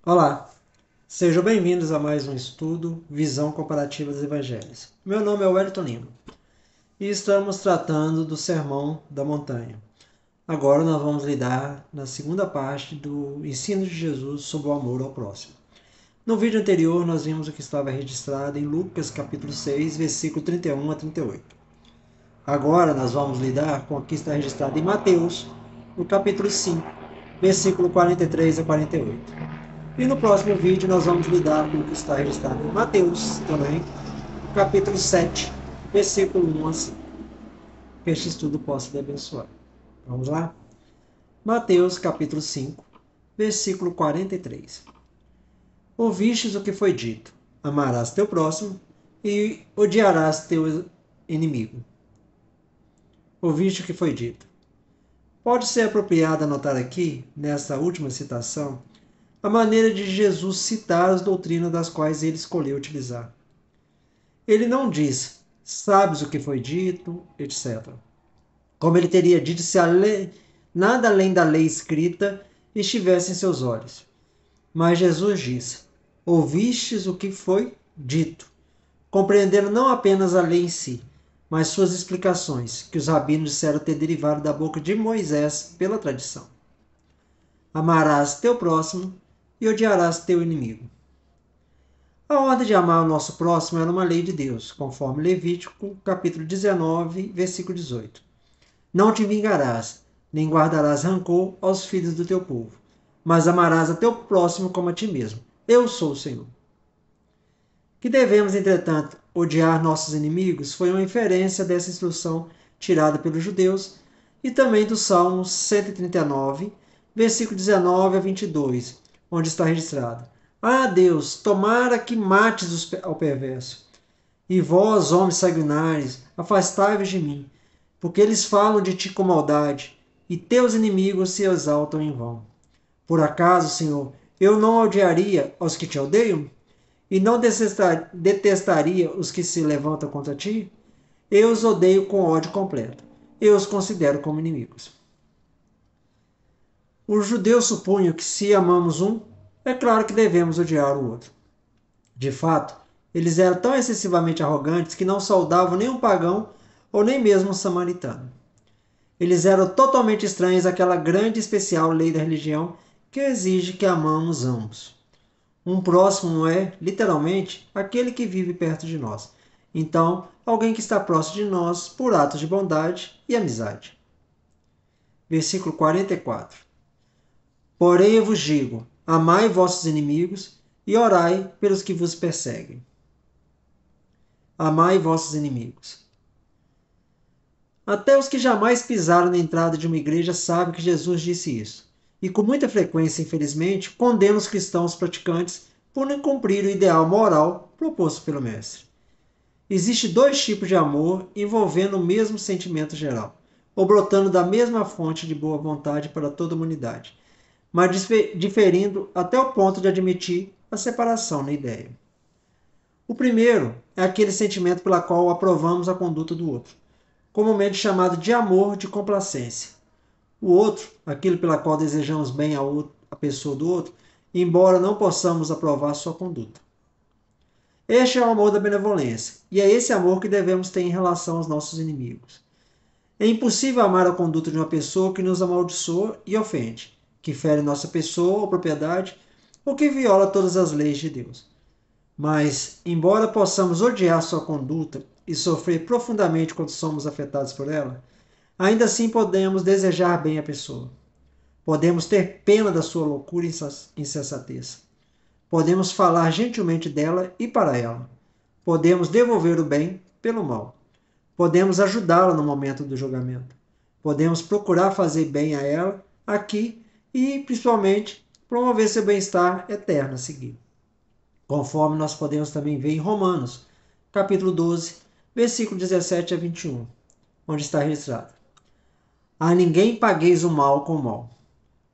Olá, sejam bem-vindos a mais um estudo Visão Comparativa dos Evangelhos. Meu nome é Wellington Lima e estamos tratando do Sermão da Montanha. Agora nós vamos lidar na segunda parte do ensino de Jesus sobre o amor ao próximo. No vídeo anterior nós vimos o que estava registrado em Lucas capítulo 6, versículo 31 a 38. Agora nós vamos lidar com o que está registrado em Mateus, no capítulo 5, versículo 43 a 48. E no próximo vídeo nós vamos lidar com o que está registrado em Mateus também, capítulo 7, versículo 1 a 5. Que este estudo possa lhe abençoar. Vamos lá? Mateus capítulo 5, versículo 43. Ouvistes o que foi dito: amarás teu próximo e odiarás teu inimigo. Ouviste o que foi dito. Pode ser apropriado anotar aqui, nesta última citação, a maneira de Jesus citar as doutrinas das quais ele escolheu utilizar. Ele não diz, sabes o que foi dito, etc. Como ele teria dito se nada além da lei escrita estivesse em seus olhos. Mas Jesus diz, ouvistes o que foi dito, compreendendo não apenas a lei em si, mas suas explicações, que os rabinos disseram ter derivado da boca de Moisés pela tradição. Amarás teu próximo e odiarás teu inimigo. A ordem de amar o nosso próximo era uma lei de Deus, conforme Levítico, capítulo 19, versículo 18. Não te vingarás, nem guardarás rancor aos filhos do teu povo, mas amarás a teu próximo como a ti mesmo. Eu sou o Senhor. Que devemos, entretanto, odiar nossos inimigos foi uma inferência dessa instrução tirada pelos judeus e também do Salmo 139, versículo 19 a 22, onde está registrado: Ah, Deus, tomara que mates ao perverso. E vós, homens sanguinários, afastai-vos de mim, porque eles falam de ti com maldade, e teus inimigos se exaltam em vão. Por acaso, Senhor, eu não odiaria aos que te odeiam? E não detestaria os que se levantam contra ti? Eu os odeio com ódio completo. Eu os considero como inimigos. Os judeus supunham que se amamos um, é claro que devemos odiar o outro. De fato, eles eram tão excessivamente arrogantes que não saudavam nem um pagão ou nem mesmo um samaritano. Eles eram totalmente estranhos àquela grande e especial lei da religião que exige que amamos ambos. Um próximo é, literalmente, aquele que vive perto de nós. Então, alguém que está próximo de nós por atos de bondade e amizade. Versículo 44. Porém eu vos digo, amai vossos inimigos e orai pelos que vos perseguem. Amai vossos inimigos. Até os que jamais pisaram na entrada de uma igreja sabem que Jesus disse isso. E com muita frequência, infelizmente, condena os cristãos praticantes por não cumprir o ideal moral proposto pelo Mestre. Existem dois tipos de amor envolvendo o mesmo sentimento geral, ou brotando da mesma fonte de boa vontade para toda a humanidade, mas diferindo até o ponto de admitir a separação na ideia. O primeiro é aquele sentimento pela qual aprovamos a conduta do outro, comumente chamado de amor de complacência. O outro, aquele pela qual desejamos bem a pessoa do outro, embora não possamos aprovar sua conduta. Este é o amor da benevolência, e é esse amor que devemos ter em relação aos nossos inimigos. É impossível amar a conduta de uma pessoa que nos amaldiçoa e ofende, que fere nossa pessoa ou propriedade, ou que viola todas as leis de Deus. Mas, embora possamos odiar sua conduta e sofrer profundamente quando somos afetados por ela, ainda assim podemos desejar bem a pessoa. Podemos ter pena da sua loucura e insensatez. Podemos falar gentilmente dela e para ela. Podemos devolver o bem pelo mal. Podemos ajudá-la no momento do julgamento. Podemos procurar fazer bem a ela aqui e, principalmente, promover seu bem-estar eterno a seguir. Conforme nós podemos também ver em Romanos, capítulo 12, versículo 17 a 21, onde está registrado: A ninguém pagueis o mal com o mal.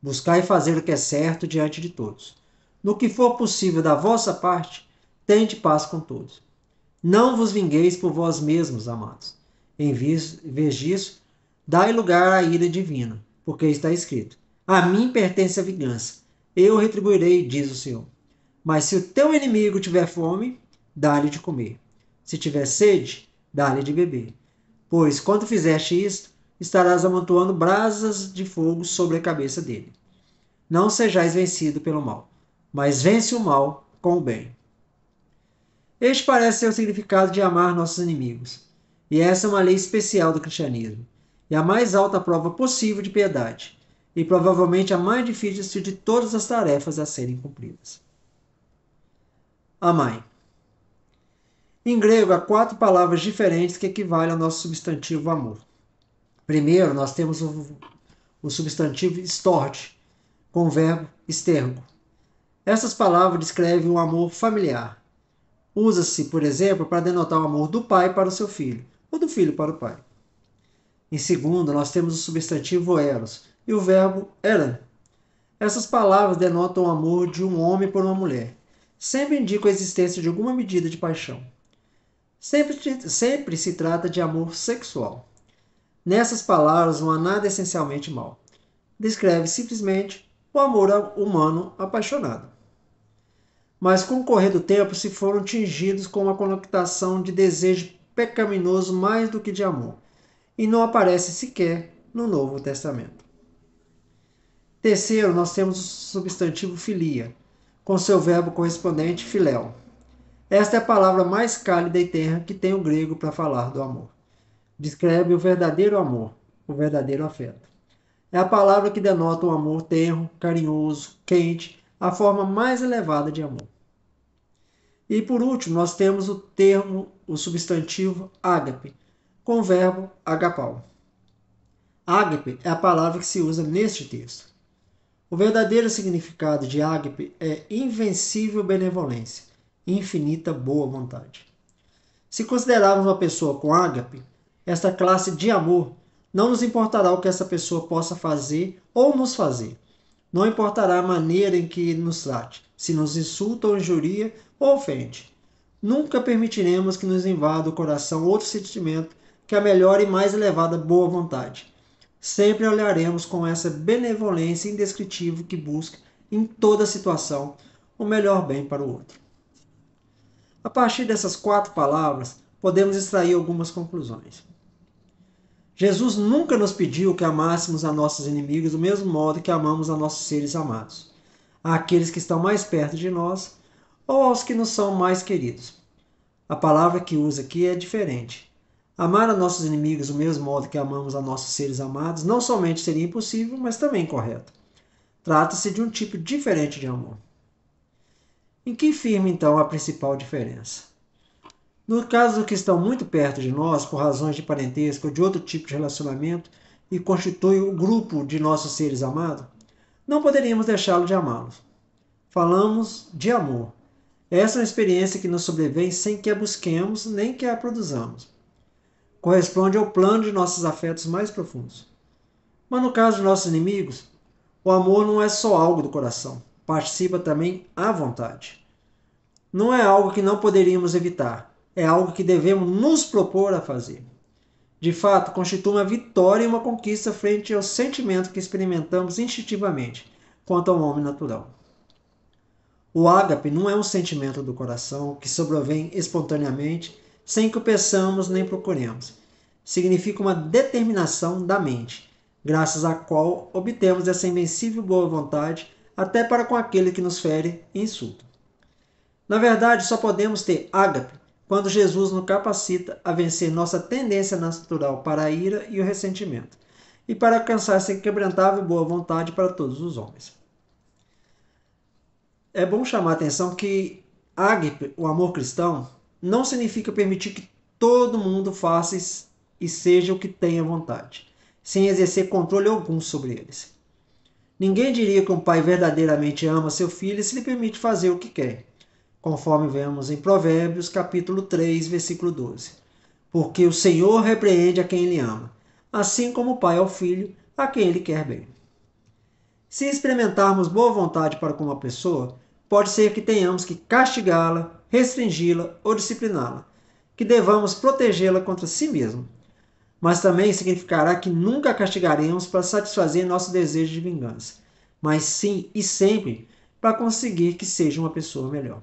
Buscai fazer o que é certo diante de todos. No que for possível da vossa parte, tende paz com todos. Não vos vingueis por vós mesmos, amados. Em vez disso, dai lugar à ira divina, porque está escrito: A mim pertence a vingança. eu retribuirei, diz o Senhor. Mas se o teu inimigo tiver fome, dá-lhe de comer. Se tiver sede, dá-lhe de beber. Pois quando fizeste isto, estarás amontoando brasas de fogo sobre a cabeça dele. Não sejais vencido pelo mal, mas vence o mal com o bem. Este parece ser o significado de amar nossos inimigos. E essa é uma lei especial do cristianismo, e a mais alta prova possível de piedade, e provavelmente a mais difícil de todas as tarefas a serem cumpridas. Amai. Em grego, há 4 palavras diferentes que equivalem ao nosso substantivo amor. Primeiro, nós temos o substantivo storge, com o verbo estergo. Essas palavras descrevem o amor familiar. Usa-se, por exemplo, para denotar o amor do pai para o seu filho, ou do filho para o pai. Em segundo, nós temos o substantivo eros e o verbo eran. Essas palavras denotam o amor de um homem por uma mulher. Sempre indicam a existência de alguma medida de paixão. Sempre se trata de amor sexual. Nessas palavras não há nada essencialmente mal. Descreve simplesmente o amor humano apaixonado. Mas com o correr do tempo se foram tingidos com uma conotação de desejo pecaminoso mais do que de amor, e não aparece sequer no Novo Testamento. Terceiro, nós temos o substantivo filia, com seu verbo correspondente filéu. Esta é a palavra mais cálida e terra que tem o grego para falar do amor. Descreve o verdadeiro amor, o verdadeiro afeto. É a palavra que denota um amor tenro, carinhoso, quente, a forma mais elevada de amor. E por último, nós temos o substantivo ágape, com o verbo agapau. Ágape é a palavra que se usa neste texto. O verdadeiro significado de ágape é invencível benevolência, infinita boa vontade. Se considerarmos uma pessoa com ágape, esta classe de amor, não nos importará o que essa pessoa possa fazer ou nos fazer. Não importará a maneira em que nos trate, se nos insulta ou injuria ou ofende. Nunca permitiremos que nos invada o coração outro sentimento que a melhor e mais elevada boa vontade. Sempre olharemos com essa benevolência indescritível que busca, em toda situação, o melhor bem para o outro. A partir dessas 4 palavras, podemos extrair algumas conclusões. Jesus nunca nos pediu que amássemos a nossos inimigos do mesmo modo que amamos a nossos seres amados, àqueles que estão mais perto de nós ou aos que nos são mais queridos. A palavra que usa aqui é diferente. Amar a nossos inimigos do mesmo modo que amamos a nossos seres amados não somente seria impossível, mas também incorreto. Trata-se de um tipo diferente de amor. Em que firma então a principal diferença? No caso dos que estão muito perto de nós, por razões de parentesco ou de outro tipo de relacionamento, e constituem o grupo de nossos seres amados, não poderíamos deixá-lo de amá-los. Falamos de amor. Essa é uma experiência que nos sobrevém sem que a busquemos nem que a produzamos. Corresponde ao plano de nossos afetos mais profundos. Mas no caso de nossos inimigos, o amor não é só algo do coração, participa também à vontade. Não é algo que não poderíamos evitar, é algo que devemos nos propor a fazer. De fato, constitui uma vitória e uma conquista frente ao sentimento que experimentamos instintivamente quanto ao homem natural. O ágape não é um sentimento do coração que sobrevém espontaneamente, sem que o peçamos nem procuremos. Significa uma determinação da mente, graças à qual obtemos essa invencível boa vontade até para com aquele que nos fere e insulta. Na verdade, só podemos ter ágape quando Jesus nos capacita a vencer nossa tendência natural para a ira e o ressentimento, e para alcançar essa inquebrantável boa vontade para todos os homens. É bom chamar a atenção que ágape, o amor cristão, não significa permitir que todo mundo faça e seja o que tenha vontade, sem exercer controle algum sobre eles. Ninguém diria que um pai verdadeiramente ama seu filho se lhe permite fazer o que quer, conforme vemos em Provérbios capítulo 3, versículo 12. Porque o Senhor repreende a quem ele ama, assim como o pai ao filho, a quem ele quer bem. Se experimentarmos boa vontade para com uma pessoa, pode ser que tenhamos que castigá-la, restringi-la ou discipliná-la, que devamos protegê-la contra si mesmo. Mas também significará que nunca a castigaremos para satisfazer nosso desejo de vingança, mas sim e sempre para conseguir que seja uma pessoa melhor.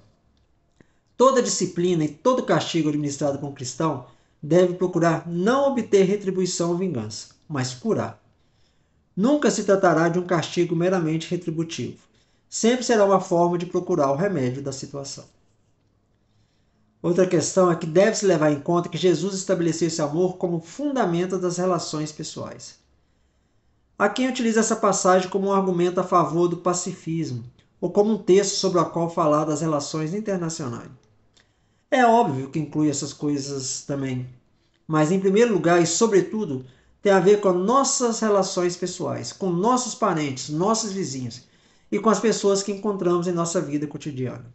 Toda disciplina e todo castigo administrado por um cristão deve procurar não obter retribuição ou vingança, mas curar. Nunca se tratará de um castigo meramente retributivo. Sempre será uma forma de procurar o remédio da situação. Outra questão é que deve-se levar em conta que Jesus estabeleceu esse amor como fundamento das relações pessoais. Há quem utiliza essa passagem como um argumento a favor do pacifismo, ou como um texto sobre o qual falar das relações internacionais. É óbvio que inclui essas coisas também, mas em primeiro lugar e sobretudo tem a ver com nossas relações pessoais, com nossos parentes, nossos vizinhos e com as pessoas que encontramos em nossa vida cotidiana.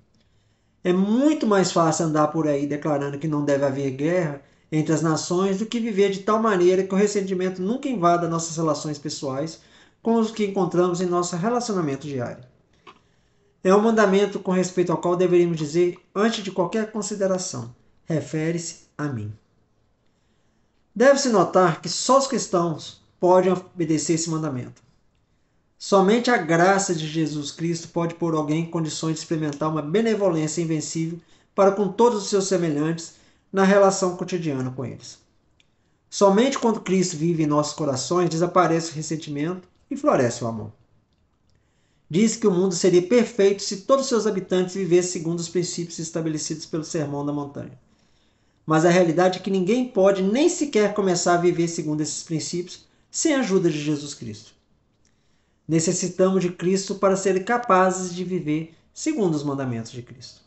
É muito mais fácil andar por aí declarando que não deve haver guerra entre as nações do que viver de tal maneira que o ressentimento nunca invada nossas relações pessoais com os que encontramos em nosso relacionamento diário. É um mandamento com respeito ao qual deveríamos dizer, antes de qualquer consideração, refere-se a mim. Deve-se notar que só os cristãos podem obedecer esse mandamento. Somente a graça de Jesus Cristo pode pôr alguém em condições de experimentar uma benevolência invencível para com todos os seus semelhantes na relação cotidiana com eles. Somente quando Cristo vive em nossos corações desaparece o ressentimento e floresce o amor. Diz que o mundo seria perfeito se todos os seus habitantes vivessem segundo os princípios estabelecidos pelo Sermão da Montanha. Mas a realidade é que ninguém pode nem sequer começar a viver segundo esses princípios sem a ajuda de Jesus Cristo. Necessitamos de Cristo para serem capazes de viver segundo os mandamentos de Cristo.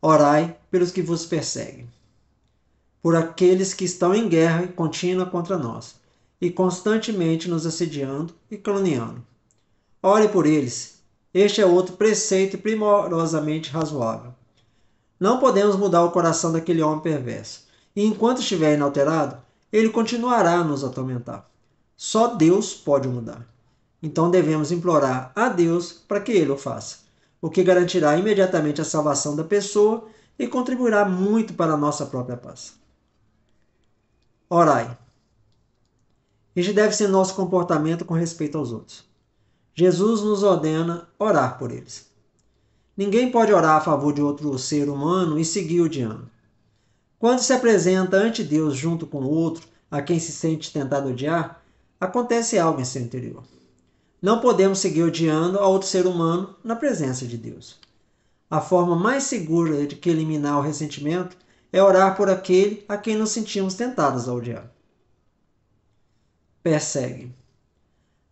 Orai pelos que vos perseguem, por aqueles que estão em guerra contínua contra nós, e constantemente nos assediando e caluniando. Ore por eles. Este é outro preceito primorosamente razoável. Não podemos mudar o coração daquele homem perverso, e enquanto estiver inalterado, ele continuará a nos atormentar. Só Deus pode mudar. Então devemos implorar a Deus para que Ele o faça, o que garantirá imediatamente a salvação da pessoa e contribuirá muito para a nossa própria paz. Orai. Este deve ser nosso comportamento com respeito aos outros. Jesus nos ordena orar por eles. Ninguém pode orar a favor de outro ser humano e seguir odiando. Quando se apresenta ante Deus junto com o outro, a quem se sente tentado odiar, acontece algo em seu interior. Não podemos seguir odiando a outro ser humano na presença de Deus. A forma mais segura de que eliminar o ressentimento é orar por aquele a quem nos sentimos tentados a odiar. Persegue.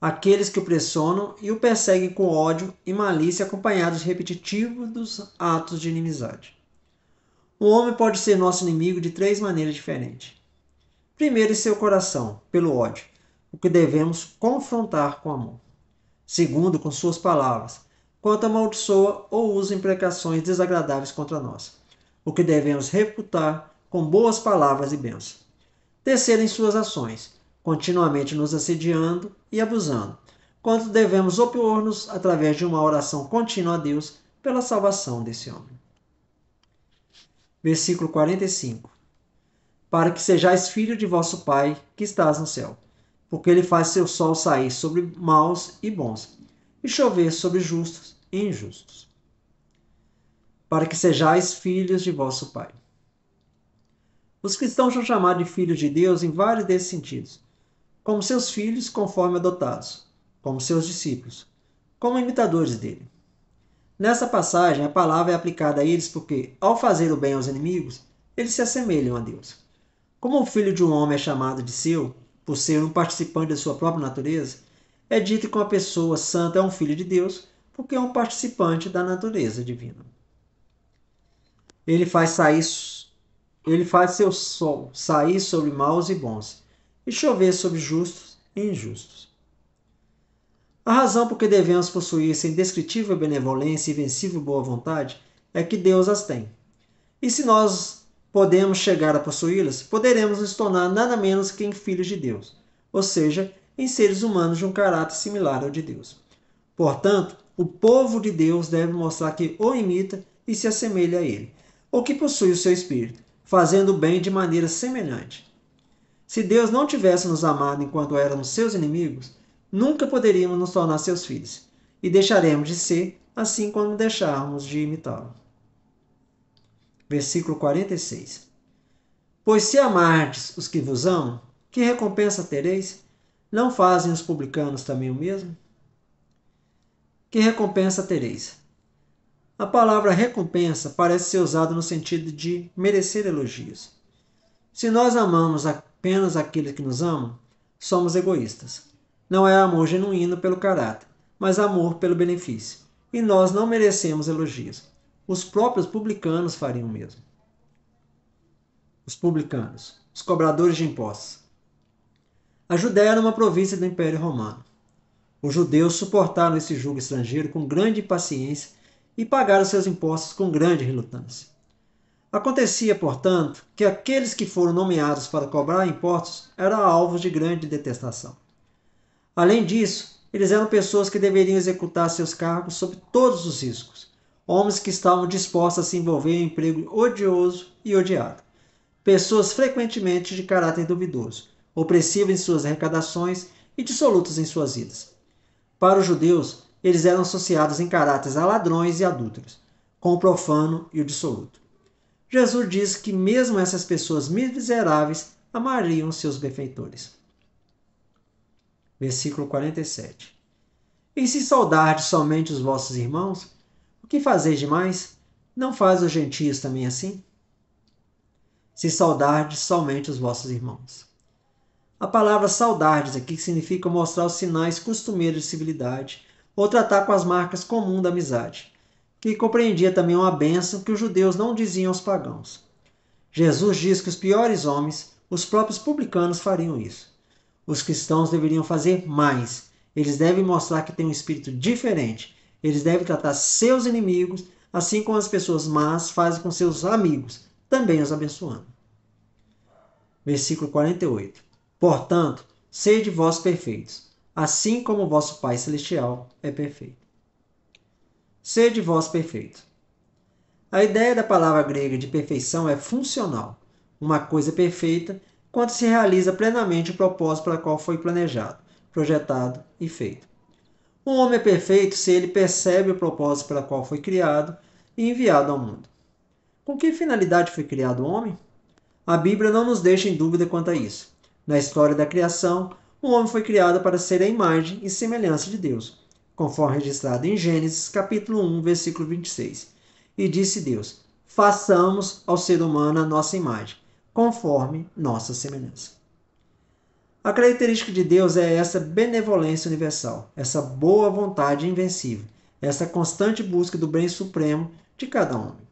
Aqueles que o pressionam e o perseguem com ódio e malícia acompanhados de repetitivos atos de inimizade. O homem pode ser nosso inimigo de 3 maneiras diferentes. Primeiro, em seu coração, pelo ódio, o que devemos confrontar com amor. Segundo, com suas palavras, quando amaldiçoa ou usa imprecações desagradáveis contra nós, o que devemos refutar com boas palavras e bênçãos. Terceiro, em suas ações, continuamente nos assediando e abusando, quando devemos opor-nos através de uma oração contínua a Deus pela salvação desse homem. Versículo 45. Para que sejais filhos de vosso Pai que estás no céu, porque ele faz seu sol sair sobre maus e bons, e chover sobre justos e injustos. Para que sejais filhos de vosso Pai. Os cristãos são chamados de filhos de Deus em vários desses sentidos, como seus filhos conforme adotados, como seus discípulos, como imitadores dele. Nessa passagem, a palavra é aplicada a eles porque, ao fazer o bem aos inimigos, eles se assemelham a Deus. Como o filho de um homem é chamado de seu, por ser um participante da sua própria natureza, é dito que uma pessoa santa é um filho de Deus porque é um participante da natureza divina. Ele faz seu sol sair sobre maus e bons, e chover sobre justos e injustos. A razão por que devemos possuir essa indescritível benevolência e invencível boa vontade é que Deus as tem. E se nós podemos chegar a possuí-las, poderemos nos tornar nada menos que em filhos de Deus, ou seja, em seres humanos de um caráter similar ao de Deus. Portanto, o povo de Deus deve mostrar que o imita e se assemelha a ele, ou que possui o seu espírito, fazendo o bem de maneira semelhante. Se Deus não tivesse nos amado enquanto éramos seus inimigos, nunca poderíamos nos tornar seus filhos, e deixaremos de ser assim quando deixarmos de imitá-lo. Versículo 46. Pois se amardes os que vos amam, que recompensa tereis? Não fazem os publicanos também o mesmo? Que recompensa tereis? A palavra recompensa parece ser usada no sentido de merecer elogios. Se nós amamos apenas aqueles que nos amam, somos egoístas. Não é amor genuíno pelo caráter, mas amor pelo benefício. E nós não merecemos elogios. Os próprios publicanos fariam o mesmo. Os publicanos, os cobradores de impostos. A Judéia era uma província do Império Romano. Os judeus suportaram esse jugo estrangeiro com grande impaciência e pagaram seus impostos com grande relutância. Acontecia, portanto, que aqueles que foram nomeados para cobrar impostos eram alvos de grande detestação. Além disso, eles eram pessoas que deveriam executar seus cargos sob todos os riscos, homens que estavam dispostos a se envolver em um emprego odioso e odiado, pessoas frequentemente de caráter duvidoso, opressivas em suas arrecadações e dissolutas em suas vidas. Para os judeus, eles eram associados em caráteres a ladrões e adúlteros, com o profano e o dissoluto. Jesus diz que mesmo essas pessoas miseráveis amariam seus benfeitores. Versículo 47. E se saudardes somente os vossos irmãos, o que fazeis demais? Não faz os gentios também assim? Se saudardes somente os vossos irmãos. A palavra saudardes aqui significa mostrar os sinais costumeiros de civilidade, ou tratar com as marcas comuns da amizade, que compreendia também uma bênção que os judeus não diziam aos pagãos. Jesus diz que os piores homens, os próprios publicanos, fariam isso. Os cristãos deveriam fazer mais. Eles devem mostrar que têm um espírito diferente. Eles devem tratar seus inimigos, assim como as pessoas más fazem com seus amigos, também os abençoando. Versículo 48. Portanto, sede vós perfeitos, assim como o vosso Pai Celestial é perfeito. Sede vós perfeitos. A ideia da palavra grega de perfeição é funcional. Uma coisa perfeita quando se realiza plenamente o propósito para o qual foi planejado, projetado e feito. Um homem é perfeito se ele percebe o propósito para o qual foi criado e enviado ao mundo. Com que finalidade foi criado o homem? A Bíblia não nos deixa em dúvida quanto a isso. Na história da criação, o homem foi criado para ser a imagem e semelhança de Deus, conforme registrado em Gênesis capítulo 1, versículo 26. E disse Deus: façamos ao ser humano a nossa imagem, conforme nossa semelhança. A característica de Deus é essa benevolência universal, essa boa vontade invencível, essa constante busca do bem supremo de cada homem.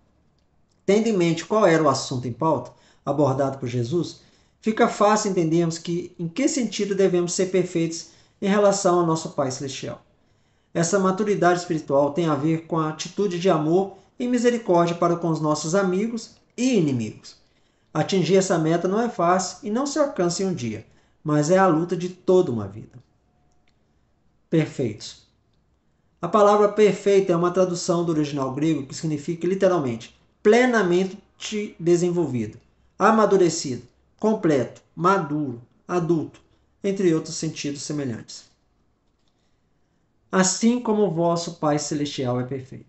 Tendo em mente qual era o assunto em pauta, abordado por Jesus, fica fácil entendermos em que sentido devemos ser perfeitos em relação ao nosso Pai Celestial. Essa maturidade espiritual tem a ver com a atitude de amor e misericórdia para com os nossos amigos e inimigos. Atingir essa meta não é fácil e não se alcança em um dia, mas é a luta de toda uma vida. Perfeitos. A palavra perfeita é uma tradução do original grego que significa literalmente plenamente desenvolvido, amadurecido, completo, maduro, adulto, entre outros sentidos semelhantes. Assim como o vosso Pai Celestial é perfeito.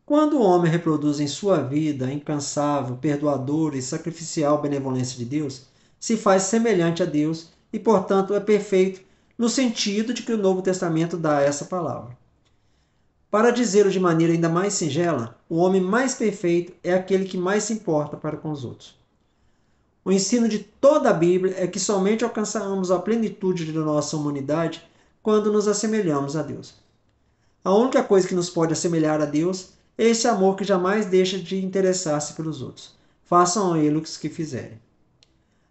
Quando o homem reproduz em sua vida a incansável, perdoadora e sacrificial benevolência de Deus, se faz semelhante a Deus e, portanto, é perfeito no sentido de que o Novo Testamento dá a essa palavra. Para dizê-lo de maneira ainda mais singela, o homem mais perfeito é aquele que mais se importa para com os outros. O ensino de toda a Bíblia é que somente alcançamos a plenitude de nossa humanidade quando nos assemelhamos a Deus. A única coisa que nos pode assemelhar a Deus é esse amor que jamais deixa de interessar-se pelos outros. Façam a ele o que fizerem.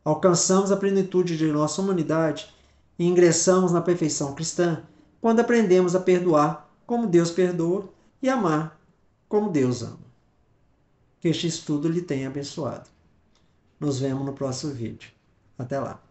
Alcançamos a plenitude de nossa humanidade e ingressamos na perfeição cristã quando aprendemos a perdoar como Deus perdoa e amar como Deus ama. Que este estudo lhe tenha abençoado. Nos vemos no próximo vídeo. Até lá.